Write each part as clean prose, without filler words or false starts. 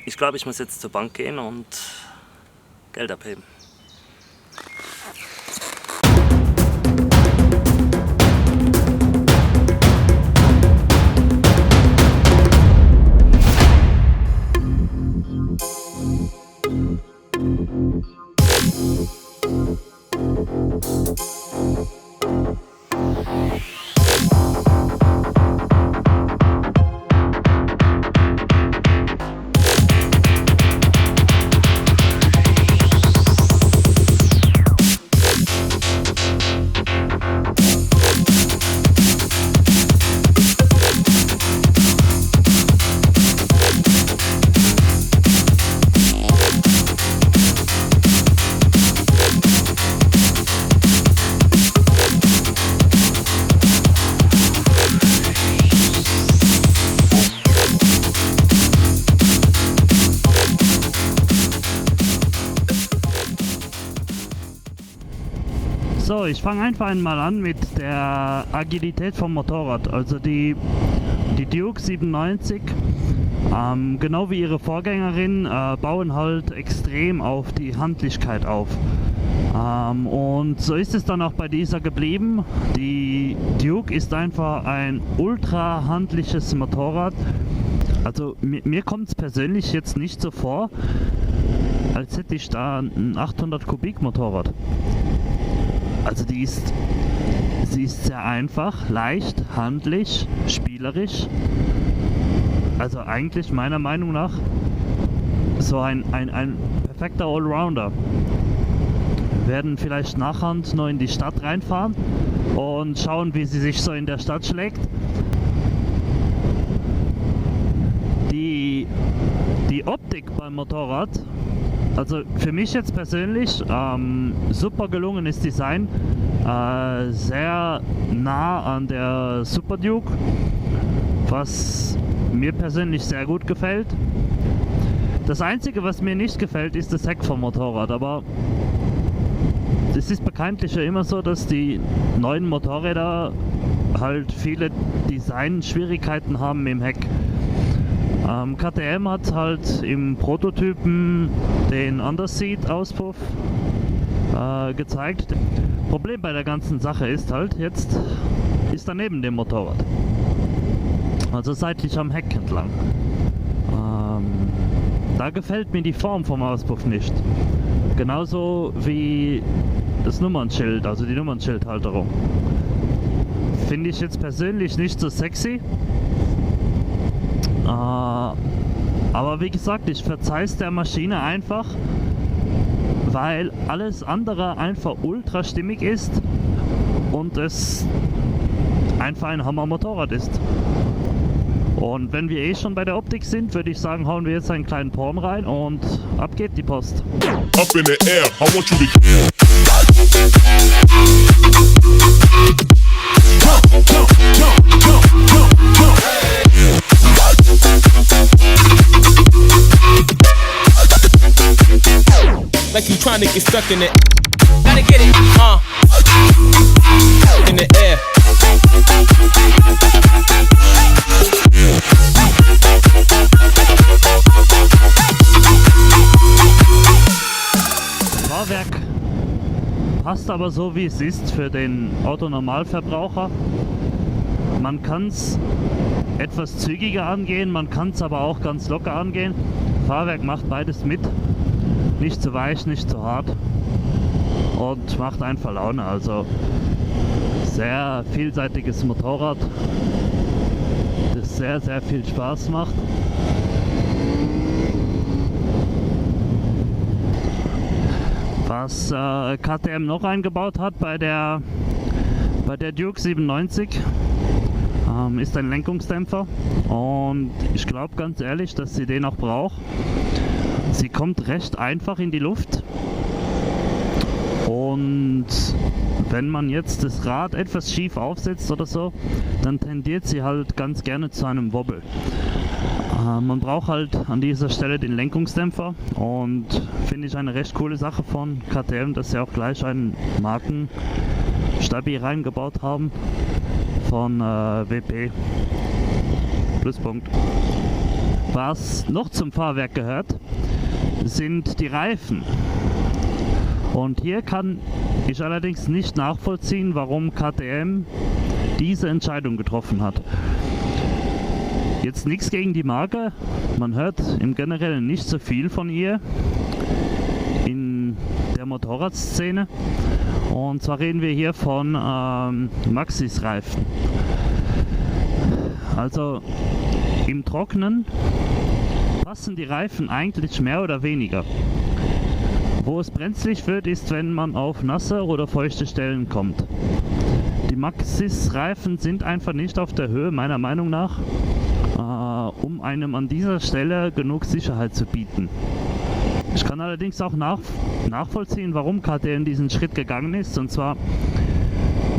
Ich glaube, ich muss jetzt zur Bank gehen und Geld abheben. So, ich fange einfach einmal an mit der Agilität vom Motorrad. Also die Duke 97, genau wie ihre Vorgängerin, bauen halt extrem auf die Handlichkeit auf. Und so ist es dann auch bei dieser geblieben. Die Duke ist einfach ein ultra handliches Motorrad. Also mir kommt es persönlich jetzt nicht so vor, als hätte ich da ein 800 Kubik Motorrad. Also sie ist sehr einfach, leicht, handlich, spielerisch. Also eigentlich meiner Meinung nach so ein perfekter Allrounder. Wir werden vielleicht nachher noch in die Stadt reinfahren und schauen, wie sie sich so in der Stadt schlägt. Die Optik beim Motorrad, also für mich jetzt persönlich, super gelungenes Design, sehr nah an der Super Duke, was mir persönlich sehr gut gefällt. Das Einzige, was mir nicht gefällt, ist das Heck vom Motorrad, aber es ist bekanntlich ja immer so, dass die neuen Motorräder halt viele Design-Schwierigkeiten haben im Heck. KTM hat halt im Prototypen den Underseat-Auspuff gezeigt. Problem bei der ganzen Sache ist halt, jetzt ist er neben dem Motorrad. Also seitlich am Heck entlang. Da gefällt mir die Form vom Auspuff nicht. Genauso wie das Nummernschild, also die Nummernschildhalterung. Finde ich jetzt persönlich nicht so sexy. Aber wie gesagt, ich verzeih es der Maschine einfach, weil alles andere einfach ultra stimmig ist und es einfach ein Hammer-Motorrad ist. Und wenn wir eh schon bei der Optik sind, würde ich sagen, hauen wir jetzt einen kleinen Porn rein und ab geht die Post. Up in the air, I want you to like you trying to get stuck in it. Gotta get it, in the air. Fahrwerk passt aber so wie es ist für den Autonormalverbraucher. Man kann es etwas zügiger angehen, man kann es aber auch ganz locker angehen. Fahrwerk macht beides mit. Nicht zu weich, nicht zu hart und macht einfach Laune. Also sehr vielseitiges Motorrad, das sehr, sehr viel Spaß macht. Was KTM noch eingebaut hat bei der Duke 97, ist ein Lenkungsdämpfer und ich glaube ganz ehrlich, dass sie den auch braucht. Sie kommt recht einfach in die Luft und wenn man jetzt das Rad etwas schief aufsetzt oder so, dann tendiert sie halt ganz gerne zu einem Wobbel. Man braucht halt an dieser Stelle den Lenkungsdämpfer und finde ich eine recht coole Sache von KTM, dass sie auch gleich einen Markenstabi reingebaut haben von WP. Pluspunkt. Was noch zum Fahrwerk gehört, sind die Reifen. Und hier kann ich allerdings nicht nachvollziehen, warum KTM diese Entscheidung getroffen hat. Jetzt nichts gegen die Marke, man hört im Generellen nicht so viel von ihr in der Motorradszene. Und zwar reden wir hier von Maxxis Reifen. Also im Trockenen passen die Reifen eigentlich mehr oder weniger. Wo es brenzlig wird, ist, wenn man auf nasse oder feuchte Stellen kommt. Die Maxxis Reifen sind einfach nicht auf der Höhe, meiner Meinung nach, um einem an dieser Stelle genug Sicherheit zu bieten. Ich kann allerdings auch nachvollziehen, warum KTM diesen Schritt gegangen ist. Und zwar,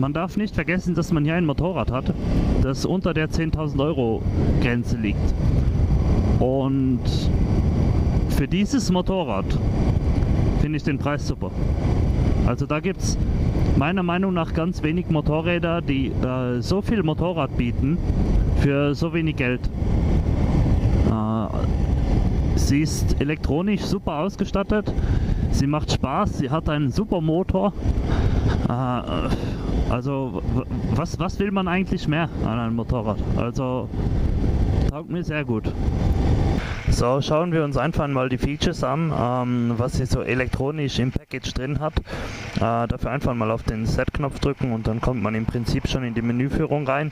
man darf nicht vergessen, dass man hier ein Motorrad hat, das unter der 10.000 Euro Grenze liegt. Und für dieses Motorrad finde ich den Preis super. Also da gibt es meiner Meinung nach ganz wenig Motorräder, die so viel Motorrad bieten für so wenig Geld. Sie ist elektronisch super ausgestattet, sie macht Spaß, sie hat einen super Motor. Also was will man eigentlich mehr an einem Motorrad? Also taugt mir sehr gut. So, schauen wir uns einfach mal die Features an, was sie so elektronisch im Package drin hat. Dafür einfach mal auf den Set-Knopf drücken und dann kommt man im Prinzip schon in die Menüführung rein.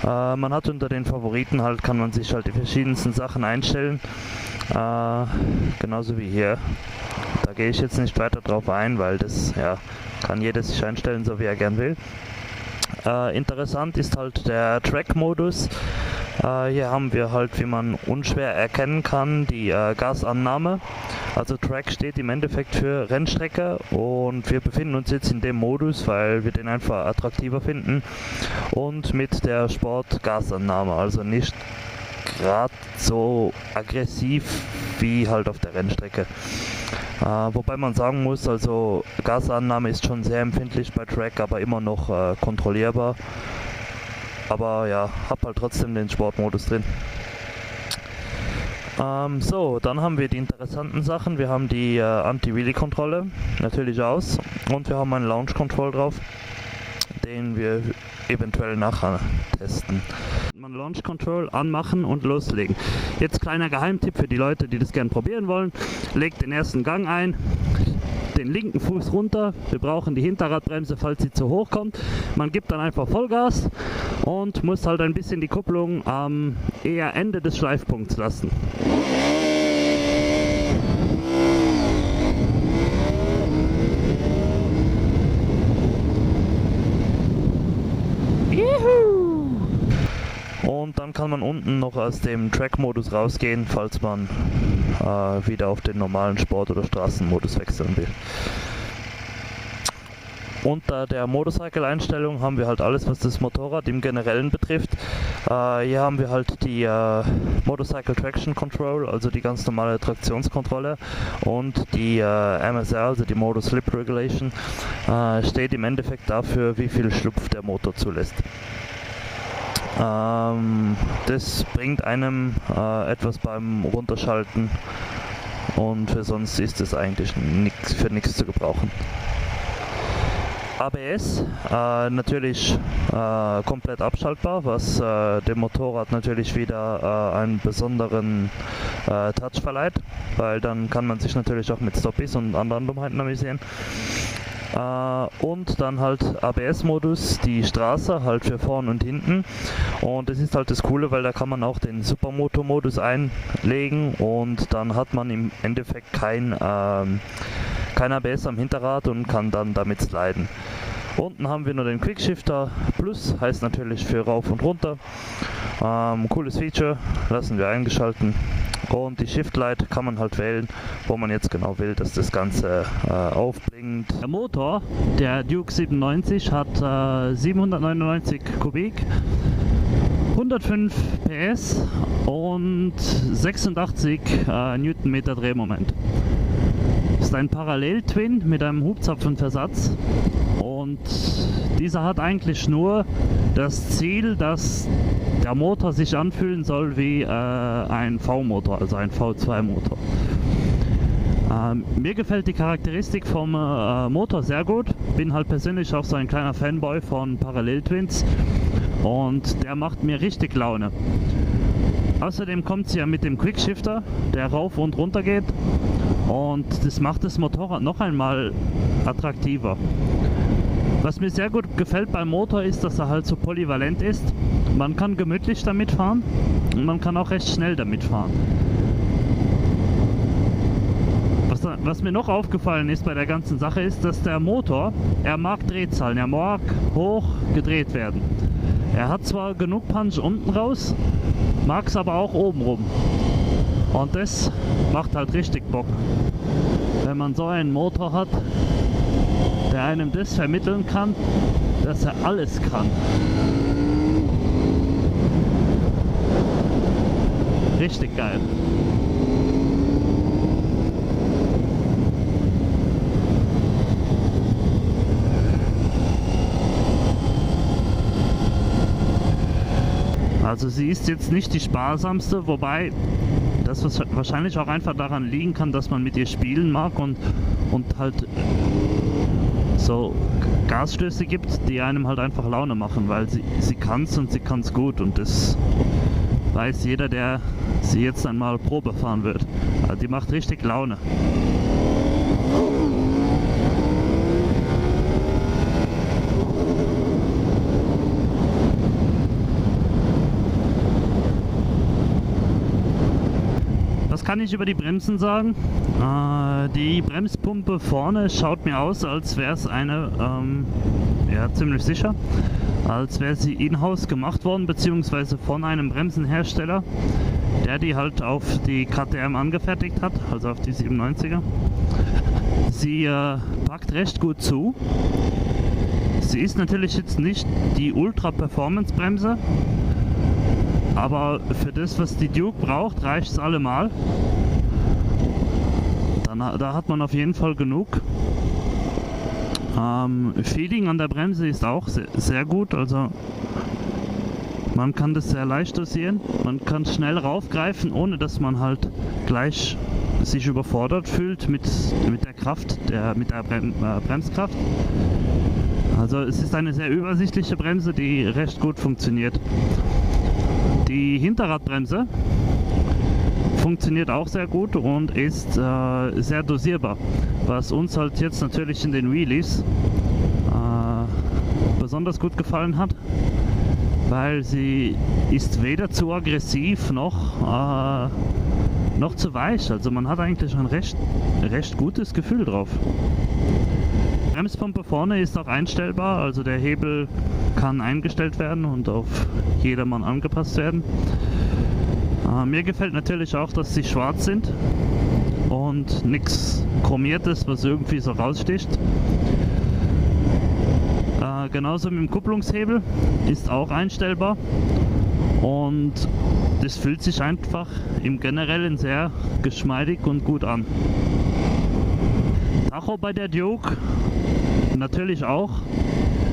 Man hat unter den Favoriten halt, kann man sich halt die verschiedensten Sachen einstellen. Genauso wie hier. Da gehe ich jetzt nicht weiter drauf ein, weil das kann jeder sich einstellen, so wie er gern will. Interessant ist halt der Track-Modus. Hier haben wir halt, wie man unschwer erkennen kann, die Gasannahme. Also Track steht im Endeffekt für Rennstrecke und wir befinden uns jetzt in dem Modus, weil wir den einfach attraktiver finden und mit der Sport-Gasannahme, also nicht gerade so aggressiv wie halt auf der Rennstrecke. Wobei man sagen muss, also Gasannahme ist schon sehr empfindlich bei Track, aber immer noch kontrollierbar. Aber ja, hab halt trotzdem den Sportmodus drin. So, dann haben wir die interessanten Sachen. Wir haben die Anti-Wheelie-Kontrolle natürlich aus und wir haben einen Launch Control drauf, den wir eventuell nachher testen. Man Launch Control anmachen und loslegen. Jetzt kleiner Geheimtipp für die Leute, die das gerne probieren wollen. Legt den ersten Gang ein, den linken Fuß runter. Wir brauchen die Hinterradbremse, falls sie zu hoch kommt. Man gibt dann einfach Vollgas und muss halt ein bisschen die Kupplung am eher Ende des Schleifpunkts lassen. Und dann kann man unten noch aus dem Track-Modus rausgehen, falls man wieder auf den normalen Sport- oder Straßenmodus wechseln will. Unter der Motorcycle-Einstellung haben wir halt alles, was das Motorrad im Generellen betrifft. Hier haben wir halt die Motorcycle Traction Control, also die ganz normale Traktionskontrolle, und die MSR, also die Motor Slip Regulation, steht im Endeffekt dafür, wie viel Schlupf der Motor zulässt. Das bringt einem etwas beim Runterschalten und für sonst ist es eigentlich für nichts zu gebrauchen. ABS natürlich komplett abschaltbar, was dem Motorrad natürlich wieder einen besonderen Touch verleiht, weil dann kann man sich natürlich auch mit Stoppies und anderen Dummheiten amüsieren. Und dann halt ABS-Modus, die Straße halt für vorn und hinten, und das ist halt das Coole, weil da kann man auch den Supermoto-Modus einlegen und dann hat man im Endeffekt kein ABS am Hinterrad und kann dann damit sliden. Unten haben wir nur den Quickshifter Plus, heißt natürlich für rauf und runter. Cooles Feature, lassen wir eingeschalten. Und die Shift Light kann man halt wählen, wo man jetzt genau will, dass das Ganze aufblinkt. Der Motor, der Duke 97, hat 799 Kubik, 105 PS und 86 Newtonmeter Drehmoment. Ist ein Parallel-Twin mit einem Hubzapfenversatz und dieser hat eigentlich nur das Ziel, dass der Motor sich anfühlen soll wie ein V-Motor, also ein V2-Motor. Mir gefällt die Charakteristik vom Motor sehr gut. Bin halt persönlich auch so ein kleiner Fanboy von Parallel-Twins und der macht mir richtig Laune. Außerdem kommt sie ja mit dem Quickshifter, der rauf und runter geht, und das macht das Motorrad noch einmal attraktiver. Was mir sehr gut gefällt beim Motor ist, dass er halt so polyvalent ist. Man kann gemütlich damit fahren und man kann auch recht schnell damit fahren. Was mir noch aufgefallen ist bei der ganzen Sache ist, dass der Motor, er mag Drehzahlen, er mag hoch gedreht werden. Er hat zwar genug Punch unten raus, mag es aber auch oben rum. Und das macht halt richtig Bock. Wenn man so einen Motor hat, der einem das vermitteln kann, dass er alles kann. Richtig geil. Also sie ist jetzt nicht die sparsamste, wobei das wahrscheinlich auch einfach daran liegen kann, dass man mit ihr spielen mag und halt so Gasstöße gibt, die einem halt einfach Laune machen, weil sie kann's und sie kann's gut, und das weiß jeder, der sie jetzt einmal Probe fahren wird. Also die macht richtig Laune. Was kann ich über die Bremsen sagen? Die Bremspumpe vorne schaut mir aus, als wäre es eine, ja, ziemlich sicher, als wäre sie in-house gemacht worden, beziehungsweise von einem Bremsenhersteller, der die halt auf die KTM angefertigt hat, also auf die 97er. Sie packt recht gut zu. Sie ist natürlich jetzt nicht die Ultra-Performance-Bremse, aber für das, was die Duke braucht, reicht es allemal. Da hat man auf jeden Fall genug. Feeling an der Bremse ist auch sehr gut, also man kann das sehr leicht dosieren. Man kann schnell raufgreifen, ohne dass man halt gleich sich überfordert fühlt mit der Kraft, mit der Bremskraft. Also es ist eine sehr übersichtliche Bremse, die recht gut funktioniert. Die Hinterradbremse funktioniert auch sehr gut und ist sehr dosierbar, was uns halt jetzt natürlich in den Wheelies besonders gut gefallen hat, weil sie ist weder zu aggressiv noch zu weich, also man hat eigentlich ein recht gutes Gefühl drauf. Die Bremspumpe vorne ist auch einstellbar, also der Hebel kann eingestellt werden und auf jedermann angepasst werden. Mir gefällt natürlich auch, dass sie schwarz sind und nichts Chromiertes, was irgendwie so raussticht. Genauso mit dem Kupplungshebel ist auch einstellbar und das fühlt sich einfach im Generellen sehr geschmeidig und gut an. Tacho bei der Duke natürlich auch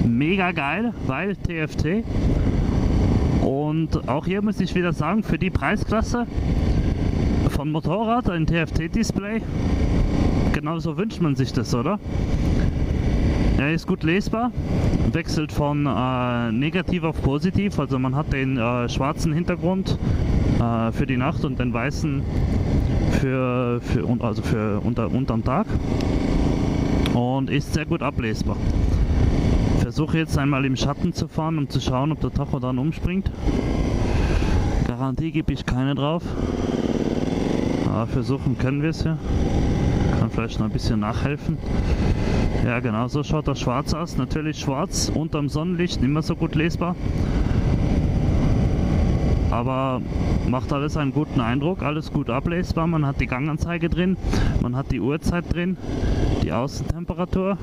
mega geil, weil TFT. Und auch hier muss ich wieder sagen, für die Preisklasse von Motorrad ein TFT-Display, genauso wünscht man sich das, oder? Er ist gut lesbar, wechselt von negativ auf positiv, also man hat den schwarzen Hintergrund für die Nacht und den weißen für unterm Tag und ist sehr gut ablesbar. Ich versuche jetzt einmal im Schatten zu fahren, um zu schauen, ob der Tacho dann umspringt. Garantie gebe ich keine drauf. Aber versuchen können wir es ja. Kann vielleicht noch ein bisschen nachhelfen. Ja genau, so schaut das schwarz aus. Natürlich schwarz, unterm Sonnenlicht, nicht mehr so gut lesbar. Aber macht alles einen guten Eindruck, alles gut ablesbar. Man hat die Ganganzeige drin, man hat die Uhrzeit drin, die Außentemperatur.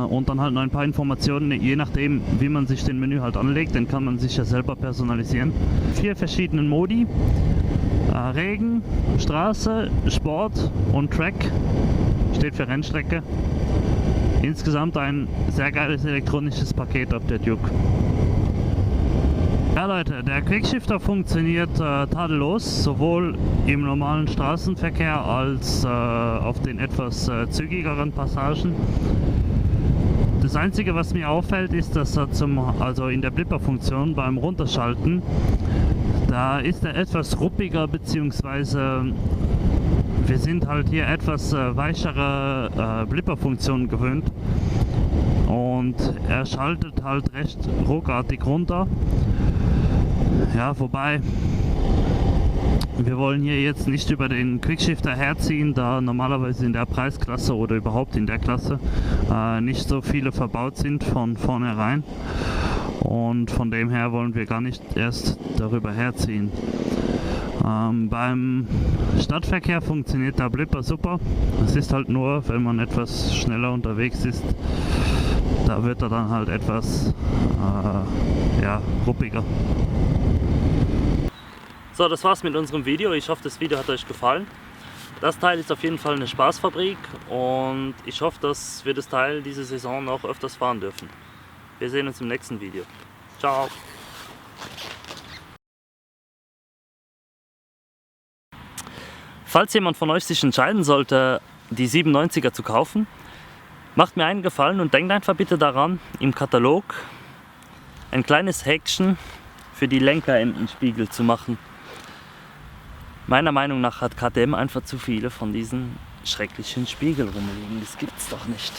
Und dann halt noch ein paar Informationen, je nachdem wie man sich den Menü halt anlegt, den kann man sich ja selber personalisieren. 4 verschiedenen Modi, Regen, Straße, Sport und Track, steht für Rennstrecke. Insgesamt ein sehr geiles elektronisches Paket auf der Duke. Ja Leute, der Quickshifter funktioniert tadellos, sowohl im normalen Straßenverkehr als auf den etwas zügigeren Passagen. Das Einzige, was mir auffällt, ist, dass er also in der Blipper-Funktion beim Runterschalten, da ist er etwas ruppiger, beziehungsweise wir sind halt hier etwas weichere Blipper-Funktionen gewöhnt. Und er schaltet halt recht ruckartig runter. Ja, wobei wir wollen hier jetzt nicht über den Quickshifter herziehen, da normalerweise in der Preisklasse oder überhaupt in der Klasse nicht so viele verbaut sind von vornherein. Und von dem her wollen wir gar nicht erst darüber herziehen. Beim Stadtverkehr funktioniert der Blipper super. Es ist halt nur, wenn man etwas schneller unterwegs ist, da wird er dann halt etwas ja, ruppiger. So, das war's mit unserem Video. Ich hoffe, das Video hat euch gefallen. Das Teil ist auf jeden Fall eine Spaßfabrik und ich hoffe, dass wir das Teil diese Saison noch öfters fahren dürfen. Wir sehen uns im nächsten Video. Ciao! Falls jemand von euch sich entscheiden sollte, die 97er zu kaufen, macht mir einen Gefallen und denkt einfach bitte daran, im Katalog ein kleines Häkchen für die Lenkerendenspiegel zu machen. Meiner Meinung nach hat KTM einfach zu viele von diesen schrecklichen Spiegeln rumliegen. Das gibt's doch nicht.